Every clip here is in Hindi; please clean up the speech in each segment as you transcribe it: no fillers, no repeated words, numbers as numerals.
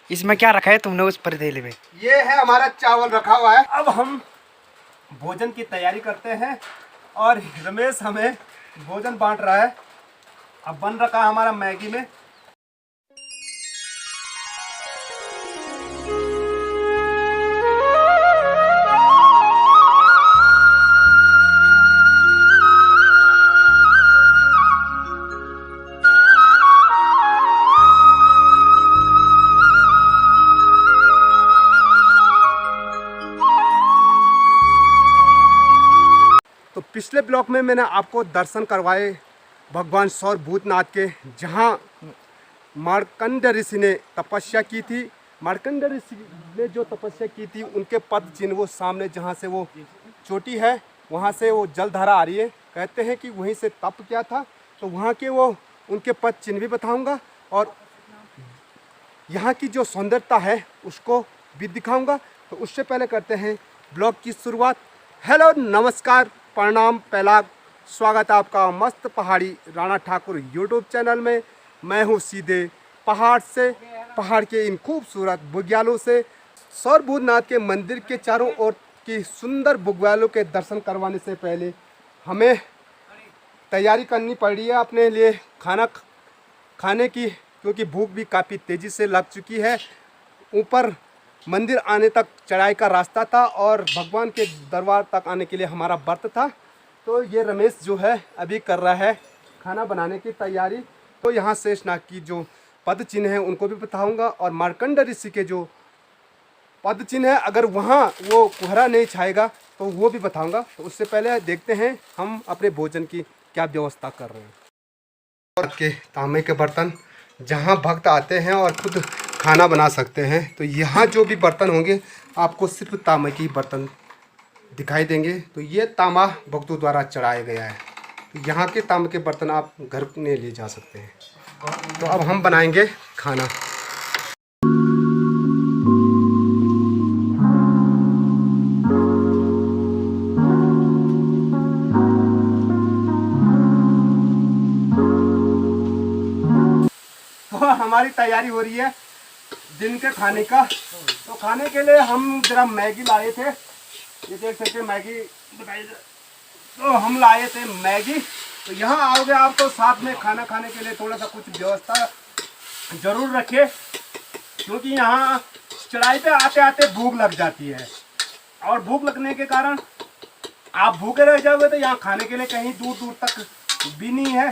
इसमें क्या रखा है तुमने उस पतीले में? ये है हमारा चावल रखा हुआ है। अब हम भोजन की तैयारी करते हैं और रमेश हमें भोजन बांट रहा है। अब बन रखा है हमारा मैगी में। तो पिछले ब्लॉग में मैंने आपको दर्शन करवाए भगवान सौर भूतनाथ के, जहाँ मार्कंड ऋषि ने तपस्या की थी। मार्कंड ऋषि ने जो तपस्या की थी उनके पद चिन्ह वो सामने जहाँ से वो चोटी है वहाँ से वो जलधारा आ रही है। कहते हैं कि वहीं से तप किया था, तो वहाँ के वो उनके पद चिन्ह भी बताऊँगा और यहाँ की जो सुंदरता है उसको भी दिखाऊँगा। तो उससे पहले करते हैं ब्लॉग की शुरुआत। हेलो, नमस्कार, प्रणाम, पहला स्वागत है आपका मस्त पहाड़ी राणा ठाकुर यूट्यूब चैनल में। मैं हूँ सीधे पहाड़ से, पहाड़ के इन खूबसूरत बुग्यालों से। सौर भूतनाथ के मंदिर के चारों ओर की सुंदर बुग्यालों के दर्शन करवाने से पहले हमें तैयारी करनी पड़ रही है अपने लिए खाना खाने की, क्योंकि भूख भी काफ़ी तेज़ी से लग चुकी है। ऊपर मंदिर आने तक चढ़ाई का रास्ता था और भगवान के दरबार तक आने के लिए हमारा व्रत था। तो ये रमेश जो है अभी कर रहा है खाना बनाने की तैयारी। तो यहाँ शेषनाग की जो पद चिन्ह है उनको भी बताऊंगा और मार्कंड ऋषि के जो पद चिन्ह है, अगर वहाँ वो कोहरा नहीं छाएगा तो वो भी बताऊंगा। तो उससे पहले देखते हैं हम अपने भोजन की क्या व्यवस्था कर रहे हैं। और के तांबे के बर्तन जहाँ भक्त आते हैं और खुद खाना बना सकते हैं, तो यहाँ जो भी बर्तन होंगे आपको सिर्फ तांबे की बर्तन दिखाई देंगे। तो ये तांबा भक्तों द्वारा चढ़ाया गया है। तो यहाँ के तांबे के बर्तन आप घर में ले जा सकते हैं। तो अब हम बनाएंगे खाना। तो हमारी तैयारी हो रही है दिन के खाने का। तो खाने के लिए हम जरा मैगी लाए थे, ये देख सकते हैं मैगी बताइए। तो हम लाए थे मैगी। तो यहाँ आओगे आप तो साथ में खाना खाने के लिए थोड़ा सा कुछ व्यवस्था ज़रूर रखिए, क्योंकि यहाँ चढ़ाई पे आते आते भूख लग जाती है और भूख लगने के कारण आप भूखे रह जाओगे तो यहाँ खाने के लिए कहीं दूर दूर तक भी नहीं है।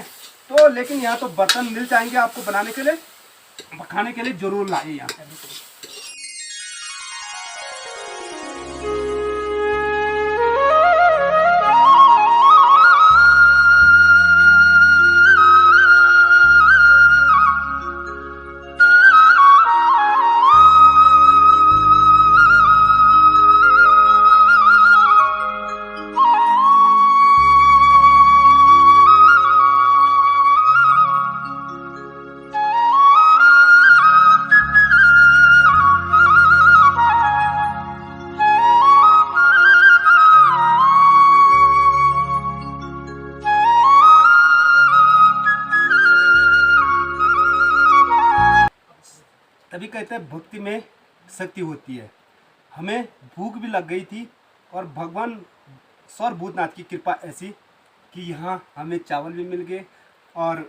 तो लेकिन यहाँ तो बर्तन मिल जाएंगे आपको बनाने के लिए, खाने के लिए ज़रूर लाइए यहाँ। तभी कहते हैं भक्ति में शक्ति होती है। हमें भूख भी लग गई थी और भगवान सौर भूतनाथ की कृपा ऐसी कि यहाँ हमें चावल भी मिल गए और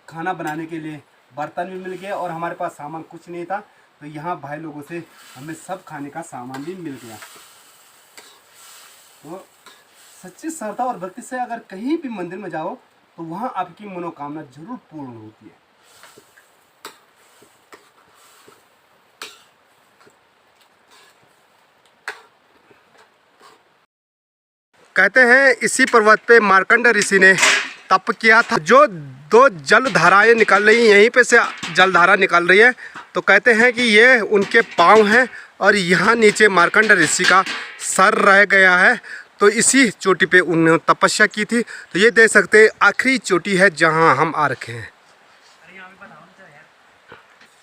खाना बनाने के लिए बर्तन भी मिल गए और हमारे पास सामान कुछ नहीं था। तो यहाँ भाई लोगों से हमें सब खाने का सामान भी मिल गया। तो सच्ची श्रद्धा और भक्ति से अगर कहीं भी मंदिर में जाओ तो वहाँ आपकी मनोकामना जरूर पूर्ण होती है। कहते हैं इसी पर्वत पे मार्कंड ऋषि ने तप किया था। जो दो जल धाराएँ निकल रही हैं, यहीं पे से जलधारा निकल रही है। तो कहते हैं कि ये उनके पाँव हैं और यहाँ नीचे मार्कंड ऋषि का सर रह गया है। तो इसी चोटी पे उन्होंने तपस्या की थी। तो ये देख सकते हैं आखिरी चोटी है जहाँ हम आ रखे हैं।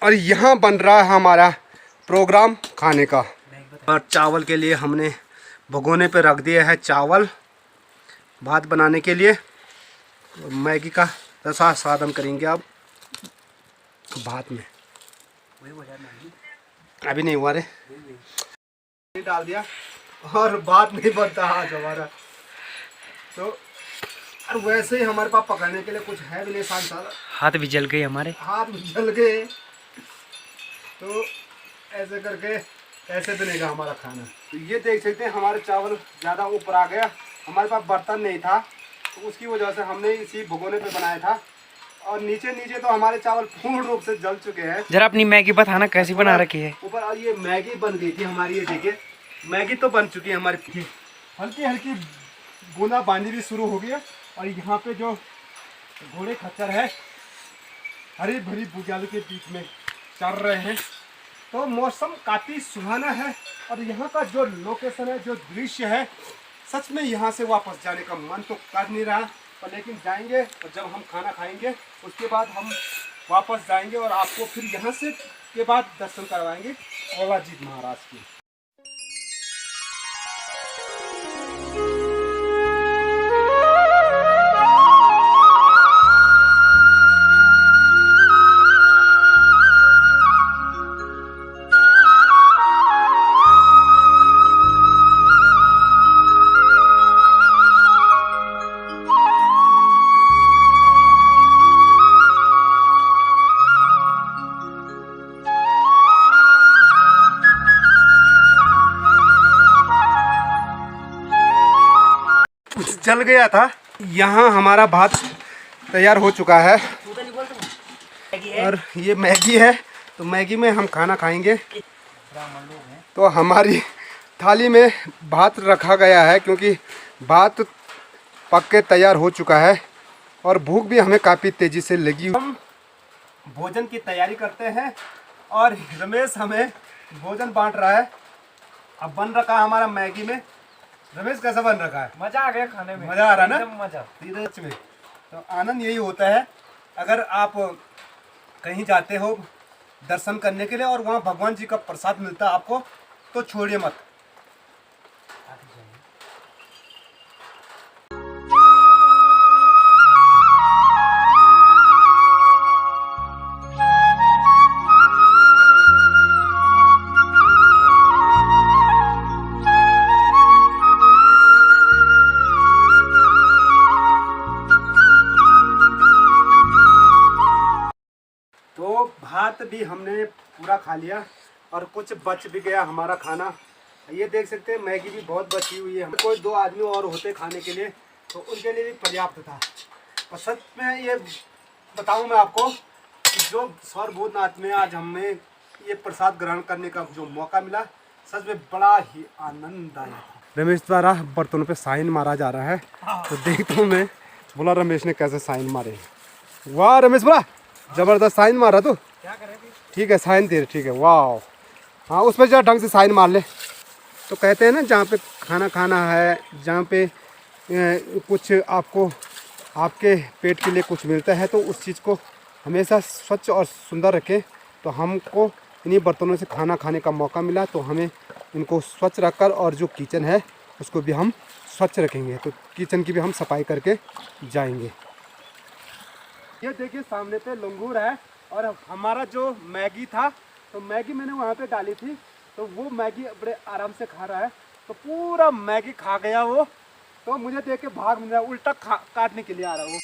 और यहाँ बन रहा है हमारा प्रोग्राम खाने का। और चावल के लिए हमने भगोने पे रख दिया है चावल भात बनाने के लिए। मैगी का रसा स्वादन करेंगे अब भात में। अभी नहीं हुआ रे, डाल दिया और बात नहीं बनता आज हमारा। तो और वैसे ही हमारे पास पकड़ने के लिए कुछ है भी नहीं, सारा हाथ भी जल गए हमारे, हाथ भी जल गए। तो ऐसे करके ऐसे बनेगा हमारा खाना। तो ये देख सकते हैं हमारे चावल ज़्यादा ऊपर आ गया, हमारे पास बर्तन नहीं था तो उसकी वजह से हमने इसी भगोने पे बनाया था। और नीचे नीचे तो हमारे चावल पूर्ण रूप से जल चुके हैं। जरा अपनी मैगी बताना कैसी बना रखी है। ऊपर ये मैगी बन गई थी हमारी, ये देखिए मैगी तो बन चुकी है हमारी, हल्की हल्की बूंदाबांदी भी शुरू हो गई है। और यहाँ पे जो घोड़े खच्चर है हरी भरी बुग्यालों के बीच में चल रहे हैं। तो मौसम काफ़ी सुहाना है और यहाँ का जो लोकेशन है, जो दृश्य है, सच में यहाँ से वापस जाने का मन तो कर नहीं रहा, पर लेकिन जाएंगे और जब हम खाना खाएंगे उसके बाद हम वापस जाएंगे और आपको फिर यहाँ से के बाद दर्शन करवाएंगे औलाजीत महाराज की। जल गया था। यहाँ हमारा भात तैयार हो चुका है और ये मैगी है। तो मैगी में हम खाना खाएंगे। तो हमारी थाली में भात रखा गया है क्योंकि भात पक के तैयार हो चुका है और भूख भी हमें काफ़ी तेज़ी से लगी। हम भोजन की तैयारी करते हैं और रमेश हमें भोजन बांट रहा है। अब बन रखा है हमारा मैगी में। रमेश कैसा बन रखा है? मजा आ गया खाने में, मजा आ रहा है ना? मजा में तो आनंद यही होता है। अगर आप कहीं जाते हो दर्शन करने के लिए और वहाँ भगवान जी का प्रसाद मिलता है आपको, तो छोड़िए मत। तो भात भी हमने पूरा खा लिया और कुछ बच भी गया हमारा खाना। ये देख सकते हैं मैगी भी बहुत बची हुई है। कोई 2 आदमी और होते खाने के लिए तो उनके लिए भी पर्याप्त था। और सच में ये बताऊं मैं आपको कि जो सौर भूतनाथ में आज हमें ये प्रसाद ग्रहण करने का जो मौका मिला, सच में बड़ा ही आनंददायक। रमेश द्वारा बर्तनों पे साइन मारा जा रहा है। तो देखता हूँ मैं, बोला रमेश ने कैसे साइन मारे। वाह रमेश, बोला जबरदस्त साइन मारा तू। क्या करें? ठीक है साइन तेरे, ठीक है। वाह, हाँ उस पर जरा ढंग से साइन मार ले। तो कहते हैं ना, जहाँ पे खाना खाना है, जहाँ पे कुछ आपको आपके पेट के लिए कुछ मिलता है, तो उस चीज़ को हमेशा स्वच्छ और सुंदर रखें। तो हमको इन्हीं बर्तनों से खाना खाने का मौका मिला, तो हमें इनको स्वच्छ रखकर और जो किचन है उसको भी हम स्वच्छ रखेंगे। तो किचन की भी हम सफाई करके जाएंगे। ये देखिए सामने पे लंगूर है और हमारा जो मैगी था, तो मैगी मैंने वहाँ पे डाली थी, तो वो मैगी बड़े आराम से खा रहा है। तो पूरा मैगी खा गया वो। तो मुझे देख के भाग मिल रहा है, उल्टा काटने के लिए आ रहा है वो।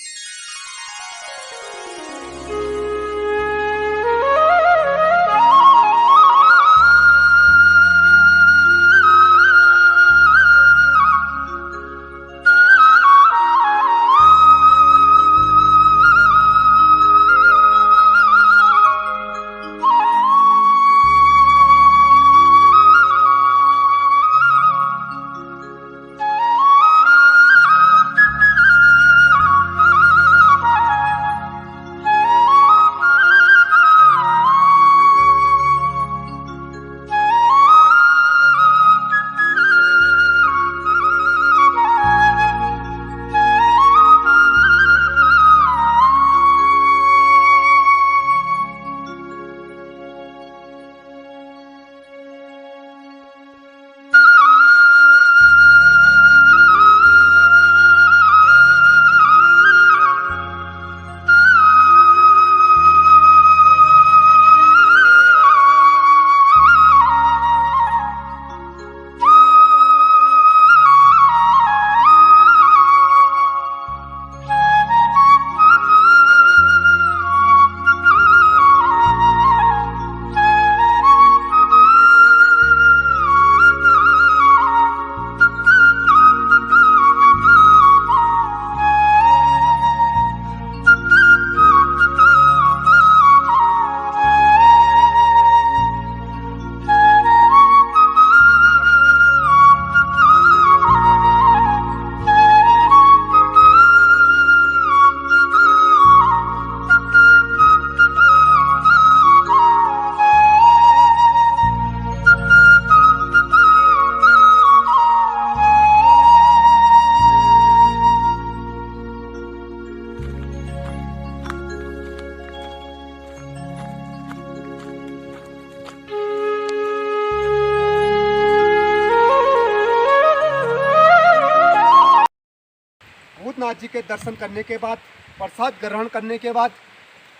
भूतनाथ जी के दर्शन करने के बाद, प्रसाद ग्रहण करने के बाद,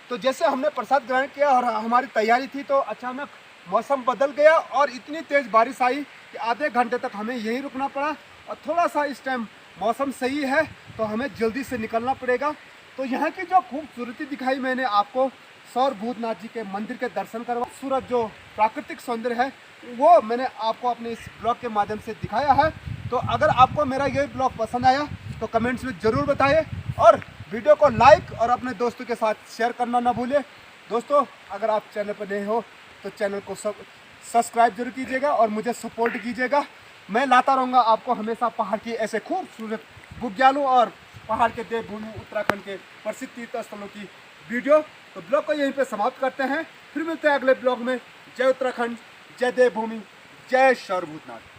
तो जैसे हमने प्रसाद ग्रहण किया और हमारी तैयारी थी, तो अचानक मौसम बदल गया और इतनी तेज़ बारिश आई कि आधे घंटे तक हमें यहीं रुकना पड़ा। और थोड़ा सा इस टाइम मौसम सही है तो हमें जल्दी से निकलना पड़ेगा। तो यहाँ की जो खूबसूरती दिखाई मैंने आपको, सौर भूतनाथ जी के मंदिर के दर्शन करवा, सूरत जो प्राकृतिक सौंदर्य है वो मैंने आपको अपने इस ब्लॉग के माध्यम से दिखाया है। तो अगर आपको मेरा ये ब्लॉग पसंद आया तो कमेंट्स में ज़रूर बताइए और वीडियो को लाइक और अपने दोस्तों के साथ शेयर करना ना भूलें। दोस्तों, अगर आप चैनल पर नए हो तो चैनल को सब्सक्राइब जरूर कीजिएगा और मुझे सपोर्ट कीजिएगा। मैं लाता रहूँगा आपको हमेशा पहाड़ की ऐसे खूबसूरत बुग्यालों और पहाड़ के देवभूमि उत्तराखंड के प्रसिद्ध तीर्थ स्थलों की वीडियो। तो ब्लॉग को यहीं पे समाप्त करते हैं, फिर मिलते हैं अगले ब्लॉग में। जय उत्तराखंड, जय देवभूमि, जय सौर भूतनाथ।